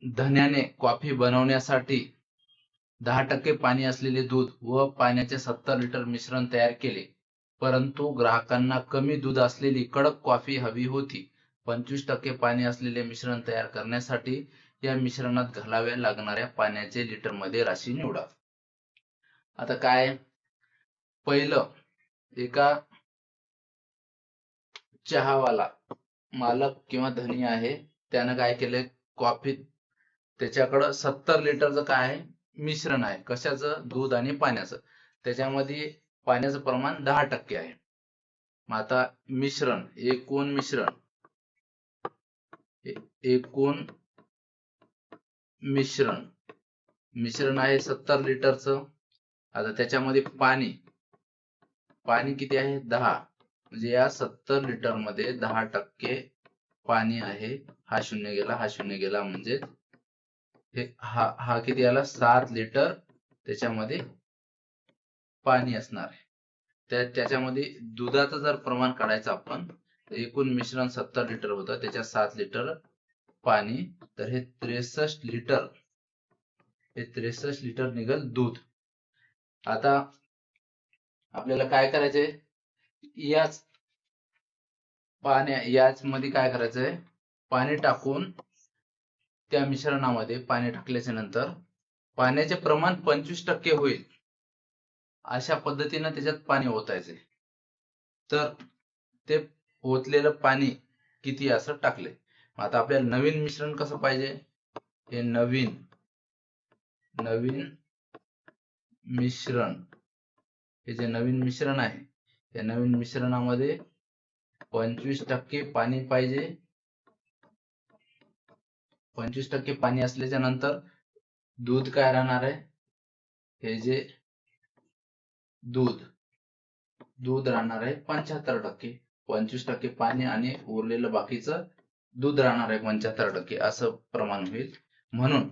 धन्याने coffee बनवण्यासाठी 10% पाणी असलेले दूध व पाण्याचे 70 लिटर मिश्रण तयार केले. परंतु ग्राहकांना कमी दूध असलेली कडक कॉफी हवी होती. 25% पाणी असलेले मिश्रण तयार करण्यासाठी या मिश्रणात घालाव्या लागणाऱ्या पाण्याचे लिटरमध्ये राशी निवडा. आता काय, पहिलं, एका चहावाला मालक किंवा धनी आहे, त्यानं काय केलंय, कॉफी त्याच्याकडं 70 लिटरचं काय आहे, मिश्रण आहे. कशाचं? दूध आणि पाण्याचं. त्याच्यामध्ये पाण्याचं प्रमाण 10% आहे. मग आता मिश्रण, एकूण मिश्रण आहे 70 लिटरचं. आता त्याच्यामध्ये पाणी किती आहे? 10. म्हणजे या 70 लिटर मध्ये 10% पाणी आहे. हा शून्य गेला म्हणजे हा किती आला? 7 लिटर त्याच्यामध्ये पाणी असणार आहे. त्याच्यामध्ये दुधाचं जर प्रमाण काढायचं आपण, एकूण मिश्रण 70 लिटर होतं, त्याच्यात 7 लिटर पाणी, तर हे 63 लिटर निघल दूध. आता आपल्याला काय करायचंय, याच मध्ये काय करायचंय, पाणी टाकून त्या मिश्रणामध्ये पाणी टाकल्याच्या नंतर पाण्याचे प्रमाण 25% होईल अशा पद्धतीने त्याच्यात पाणी ओतायचे. तर ते ओतलेलं पाणी किती असं टाकले. आता आपल्याला नवीन मिश्रण कसं पाहिजे, हे नवीन मिश्रण, हे जे नवीन मिश्रण आहे, त्या नवीन मिश्रणामध्ये 25% पाणी पाहिजे. 25% पाणी असल्याच्या नंतर दूध काय राहणार आहे, हे जे दूध राहणार आहे 75%. 25% पाणी आणि उरलेलं बाकीचं दूध राहणार आहे 75%, असं प्रमाण होईल. म्हणून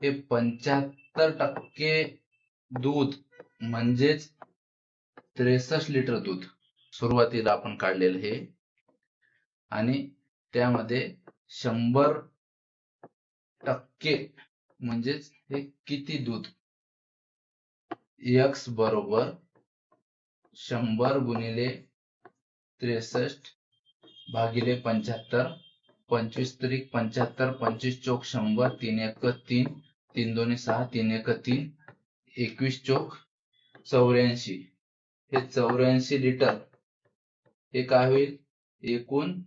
हे 75% दूध म्हणजेच 63 लिटर दूध सुरुवातीला आपण काढलेलं हे, आणि त्यामध्ये 100% म्हणजेच हे किती दूध, x बरोबर 100 गुणिले 63 भागिले 75. 25 त्रिक 75, 25 चोक 100, 3 1 3, 3 2 6, 3 1 3, 21 चोक 84. हे 84 लिटर हे काय होईल, एकूण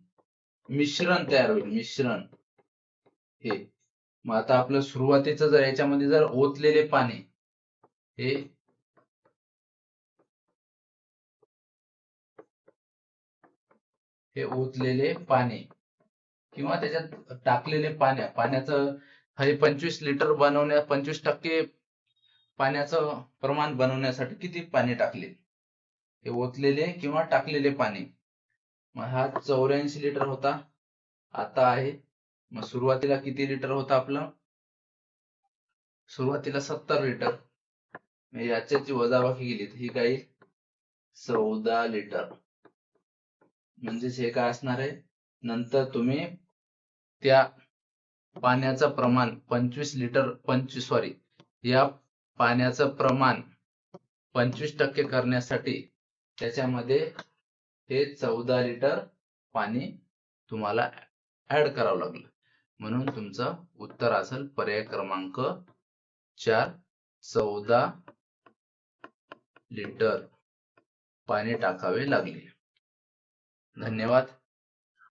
मिश्रण तयार होईल. मिश्रण हे, मग आता आपलं सुरुवातीचं जर याच्यामध्ये जर ओतलेले पाणी, हे ओतलेले पाणी किंवा त्याच्यात टाकलेले पाण्याचं, हे 25 लिटर बनवण्या 25% पाण्याचं प्रमाण बनवण्यासाठी किती पाणी टाकले, हे ओतलेले किंवा टाकलेले पाणी. मग हा 84 लिटर होता, आता आहे. मग सुरुवातीला किती लिटर होता आपलं, सुरुवातीला 70 लिटर. याच्याची वजाबाकी केली तर ही काय, 14 लिटर. म्हणजेच हे काय असणार आहे, नंतर तुम्ही त्या पाण्याचं प्रमाण 25 लिटर या पाण्याचं प्रमाण 25% करण्यासाठी त्याच्यामध्ये हे 14 लिटर पाणी तुम्हाला ऍड करावं लागलं. म्हणून तुमचं उत्तर असेल पर्याय क्रमांक 4, 14 लिटर पाणी टाकावे लागले. धन्यवाद.